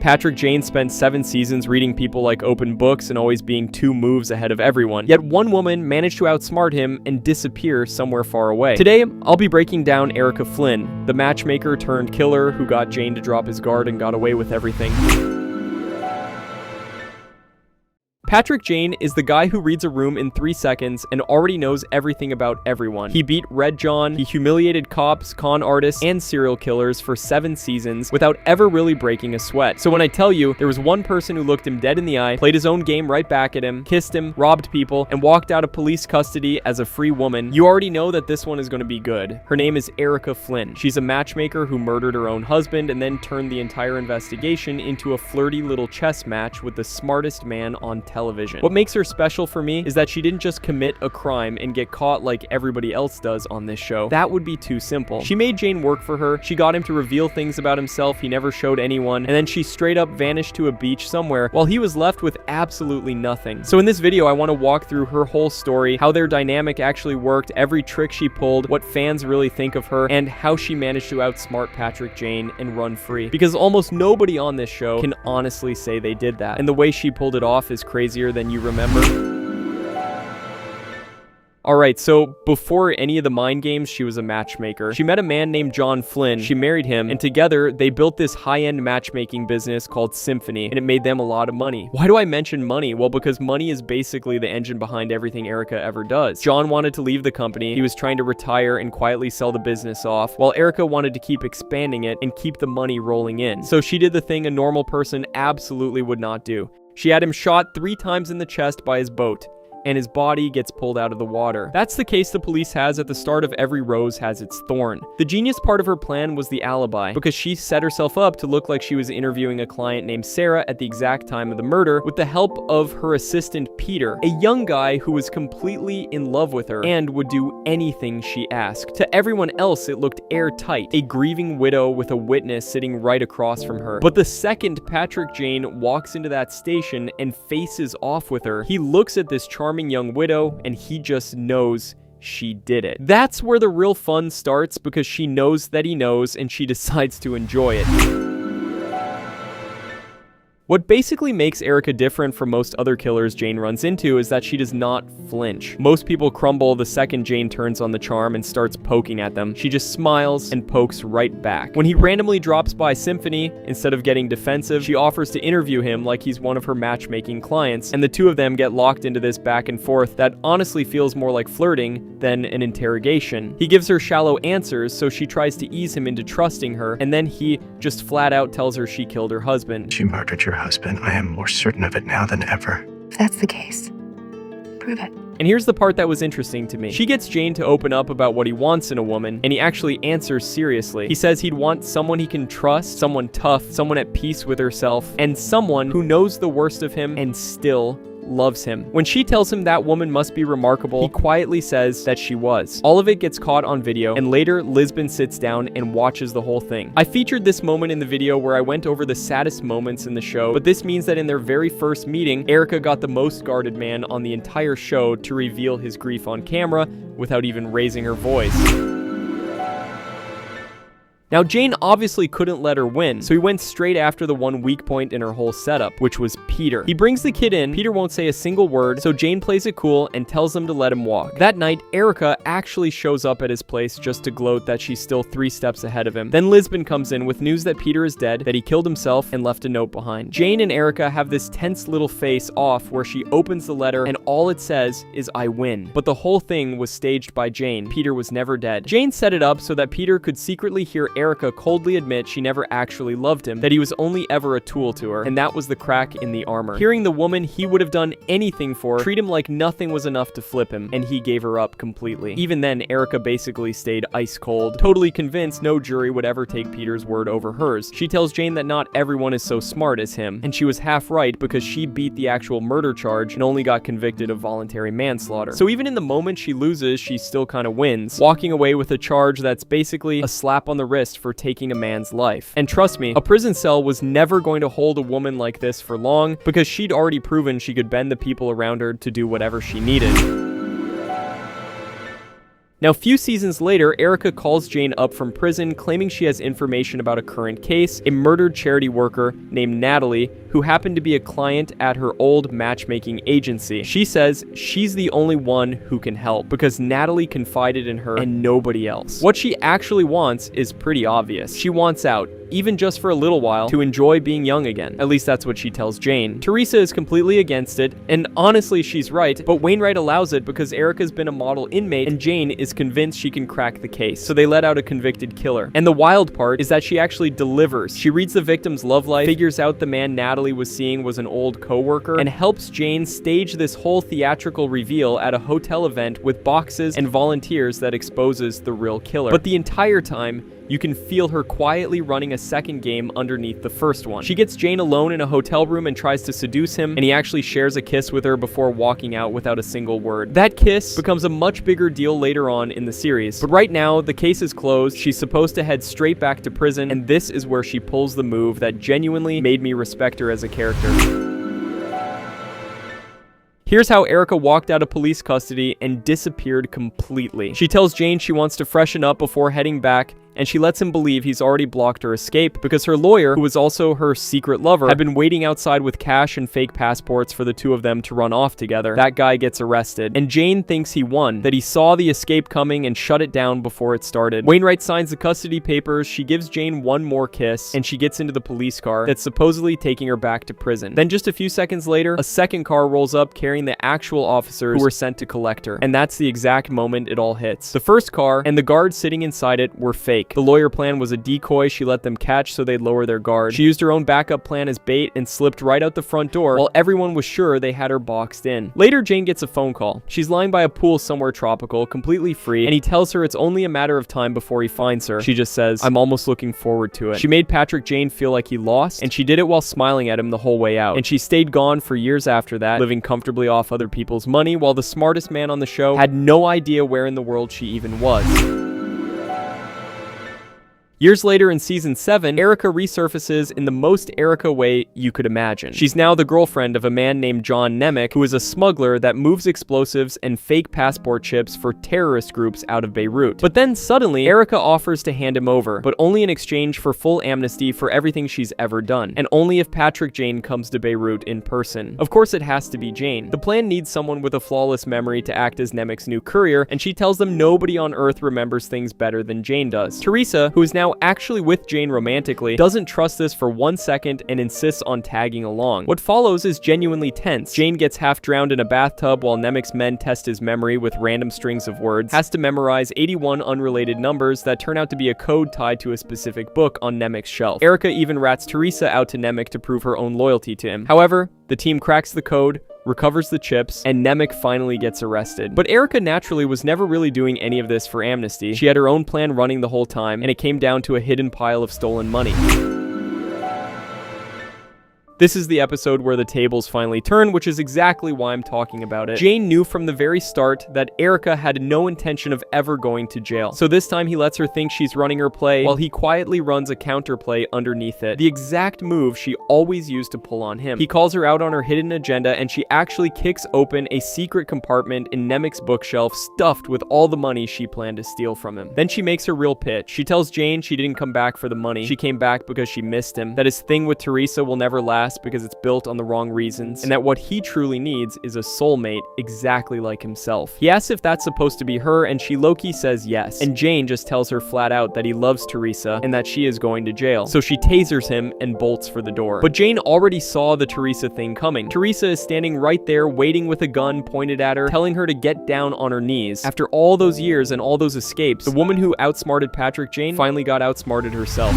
Patrick Jane spent 7 seasons reading people like open books and always being 2 moves ahead of everyone. Yet one woman managed to outsmart him and disappear somewhere far away. Today, I'll be breaking down Erica Flynn, the matchmaker turned killer who got Jane to drop his guard and got away with everything. Patrick Jane is the guy who reads a room in 3 seconds and already knows everything about everyone. He beat Red John, he humiliated cops, con artists, and serial killers for 7 seasons without ever really breaking a sweat. So when I tell you there was one person who looked him dead in the eye, played his own game right back at him, kissed him, robbed people, and walked out of police custody as a free woman, you already know that this one is going to be good. Her name is Erica Flynn. She's a matchmaker who murdered her own husband and then turned the entire investigation into a flirty little chess match with the smartest man on television. What makes her special for me is that she didn't just commit a crime and get caught like everybody else does on this show. That would be too simple. She made Jane work for her, she got him to reveal things about himself he never showed anyone, and then she straight up vanished to a beach somewhere while he was left with absolutely nothing. So in this video, I want to walk through her whole story, how their dynamic actually worked, every trick she pulled, what fans really think of her, and how she managed to outsmart Patrick Jane and run free. Because almost nobody on this show can honestly say they did that. And the way she pulled it off is crazier than you remember. Alright, so before any of the mind games, she was a matchmaker. She met a man named John Flynn, she married him, and together they built this high-end matchmaking business called Symphony, and it made them a lot of money. Why do I mention money? Well, because money is basically the engine behind everything Erica ever does. John wanted to leave the company, he was trying to retire and quietly sell the business off, while Erica wanted to keep expanding it and keep the money rolling in. So she did the thing a normal person absolutely would not do. She had him shot 3 times in the chest by his boat, and his body gets pulled out of the water. That's the case the police has at the start of every rose has its thorn. The genius part of her plan was the alibi, because she set herself up to look like she was interviewing a client named Sarah at the exact time of the murder with the help of her assistant Peter, a young guy who was completely in love with her and would do anything she asked. To everyone else, it looked airtight, a grieving widow with a witness sitting right across from her. But the second Patrick Jane walks into that station and faces off with her, he looks at this charming young widow and he just knows she did it. That's where the real fun starts, because she knows that he knows and she decides to enjoy it. What basically makes Erica different from most other killers Jane runs into is that she does not flinch. Most people crumble the second Jane turns on the charm and starts poking at them. She just smiles and pokes right back. When he randomly drops by Symphony, instead of getting defensive, she offers to interview him like he's one of her matchmaking clients, and the two of them get locked into this back and forth that honestly feels more like flirting than an interrogation. He gives her shallow answers, so she tries to ease him into trusting her, and then he just flat out tells her she killed her husband. She murdered your husband. I am more certain of it now than ever. If that's the case, prove it. And here's the part that was interesting to me. She gets Jane to open up about what he wants in a woman, and he actually answers seriously. He says he'd want someone he can trust, someone tough, someone at peace with herself, and someone who knows the worst of him and still loves him. When she tells him that woman must be remarkable, he quietly says that she was. All of it gets caught on video, and later Lisbon sits down and watches the whole thing. I featured this moment in the video where I went over the saddest moments in the show, but this means that in their very first meeting, Erica got the most guarded man on the entire show to reveal his grief on camera without even raising her voice. Now, Jane obviously couldn't let her win, so he went straight after the one weak point in her whole setup, which was Peter. He brings the kid in, Peter won't say a single word, so Jane plays it cool and tells him to let him walk. That night, Erica actually shows up at his place just to gloat that she's still 3 steps ahead of him. Then Lisbon comes in with news that Peter is dead, that he killed himself, and left a note behind. Jane and Erica have this tense little face off where she opens the letter and all it says is, "I win." But the whole thing was staged by Jane. Peter was never dead. Jane set it up so that Peter could secretly hear Erica coldly admit she never actually loved him, that he was only ever a tool to her, and that was the crack in the armor. Hearing the woman he would have done anything for treat him like nothing was enough to flip him, and he gave her up completely. Even then, Erica basically stayed ice cold, totally convinced no jury would ever take Peter's word over hers. She tells Jane that not everyone is so smart as him, and she was half right because she beat the actual murder charge and only got convicted of voluntary manslaughter. So even in the moment she loses, she still kind of wins, walking away with a charge that's basically a slap on the wrist for taking a man's life. And trust me, a prison cell was never going to hold a woman like this for long because she'd already proven she could bend the people around her to do whatever she needed. Now, few seasons later, Erica calls Jane up from prison, claiming she has information about a current case, a murdered charity worker named Natalie, who happened to be a client at her old matchmaking agency. She says she's the only one who can help because Natalie confided in her and nobody else. What she actually wants is pretty obvious. She wants out, even just for a little while, to enjoy being young again. At least that's what she tells Jane. Teresa is completely against it, and honestly she's right, but Wainwright allows it because Erica's been a model inmate and Jane is convinced she can crack the case. So they let out a convicted killer. And the wild part is that she actually delivers. She reads the victim's love life, figures out the man Natalie was seeing was an old co-worker, and helps Jane stage this whole theatrical reveal at a hotel event with boxes and volunteers that exposes the real killer. But the entire time, you can feel her quietly running a second game underneath the first one. She gets Jane alone in a hotel room and tries to seduce him, and he actually shares a kiss with her before walking out without a single word. That kiss becomes a much bigger deal later on in the series. But right now, the case is closed, she's supposed to head straight back to prison, and this is where she pulls the move that genuinely made me respect her as a character. Here's how Erica walked out of police custody and disappeared completely. She tells Jane she wants to freshen up before heading back, and she lets him believe he's already blocked her escape because her lawyer, who was also her secret lover, had been waiting outside with cash and fake passports for the two of them to run off together. That guy gets arrested, and Jane thinks he won, that he saw the escape coming and shut it down before it started. Wainwright signs the custody papers, she gives Jane one more kiss, and she gets into the police car that's supposedly taking her back to prison. Then just a few seconds later, a second car rolls up carrying the actual officers who were sent to collect her, and that's the exact moment it all hits. The first car and the guards sitting inside it were fake. The lawyer plan was a decoy she let them catch so they'd lower their guard. She used her own backup plan as bait and slipped right out the front door while everyone was sure they had her boxed in. Later, Jane gets a phone call. She's lying by a pool somewhere tropical, completely free, and he tells her it's only a matter of time before he finds her. She just says, "I'm almost looking forward to it." She made Patrick Jane feel like he lost, and she did it while smiling at him the whole way out. And she stayed gone for years after that, living comfortably off other people's money, while the smartest man on the show had no idea where in the world she even was. Years later in season 7, Erica resurfaces in the most Erica way you could imagine. She's now the girlfriend of a man named John Nemec, who is a smuggler that moves explosives and fake passport chips for terrorist groups out of Beirut. But then suddenly, Erica offers to hand him over, but only in exchange for full amnesty for everything she's ever done, and only if Patrick Jane comes to Beirut in person. Of course it has to be Jane. The plan needs someone with a flawless memory to act as Nemec's new courier, and she tells them nobody on Earth remembers things better than Jane does. Teresa, who is now actually with Jane romantically, doesn't trust this for 1 second and insists on tagging along. What follows is genuinely tense. Jane gets half drowned in a bathtub while Nemec's men test his memory with random strings of words, has to memorize 81 unrelated numbers that turn out to be a code tied to a specific book on Nemec's shelf. Erica even rats Teresa out to Nemec to prove her own loyalty to him. However, the team cracks the code, recovers the chips, and Nemec finally gets arrested. But Erica naturally was never really doing any of this for amnesty. She had her own plan running the whole time, and it came down to a hidden pile of stolen money. This is the episode where the tables finally turn, which is exactly why I'm talking about it. Jane knew from the very start that Erica had no intention of ever going to jail. So this time he lets her think she's running her play while he quietly runs a counterplay underneath it. The exact move she always used to pull on him. He calls her out on her hidden agenda, and she actually kicks open a secret compartment in Nemec's bookshelf stuffed with all the money she planned to steal from him. Then she makes her real pitch. She tells Jane she didn't come back for the money. She came back because she missed him, that his thing with Teresa will never last because it's built on the wrong reasons, and that what he truly needs is a soulmate exactly like himself. He asks if that's supposed to be her, and she low-key says yes, and Jane just tells her flat out that he loves Teresa and that she is going to jail. So she tasers him and bolts for the door. But Jane already saw the Teresa thing coming. Teresa is standing right there waiting with a gun pointed at her, telling her to get down on her knees. After all those years and all those escapes, the woman who outsmarted Patrick Jane finally got outsmarted herself.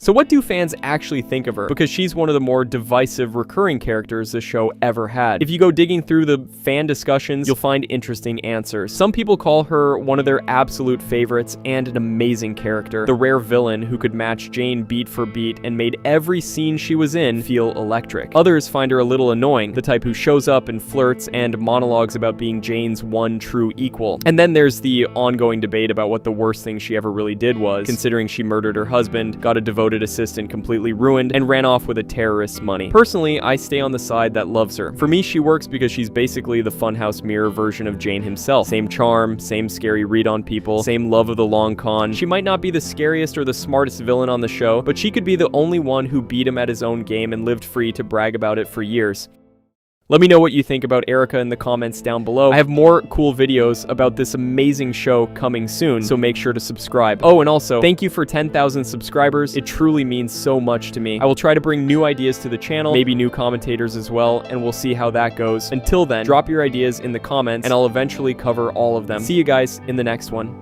So what do fans actually think of her? Because she's one of the more divisive recurring characters the show ever had. If you go digging through the fan discussions, you'll find interesting answers. Some people call her one of their absolute favorites and an amazing character, the rare villain who could match Jane beat for beat and made every scene she was in feel electric. Others find her a little annoying, the type who shows up and flirts and monologues about being Jane's one true equal. And then there's the ongoing debate about what the worst thing she ever really did was, considering she murdered her husband, got a devoted devoted assistant completely ruined and ran off with a terrorist's money. Personally, I stay on the side that loves her. For me, she works because she's basically the funhouse mirror version of Jane himself. Same charm, same scary read on people, same love of the long con. She might not be the scariest or the smartest villain on the show, but she could be the only one who beat him at his own game and lived free to brag about it for years. Let me know what you think about Erica in the comments down below. I have more cool videos about this amazing show coming soon, so make sure to subscribe. Oh, and also, thank you for 10,000 subscribers. It truly means so much to me. I will try to bring new ideas to the channel, maybe new commentators as well, and we'll see how that goes. Until then, drop your ideas in the comments, and I'll eventually cover all of them. See you guys in the next one.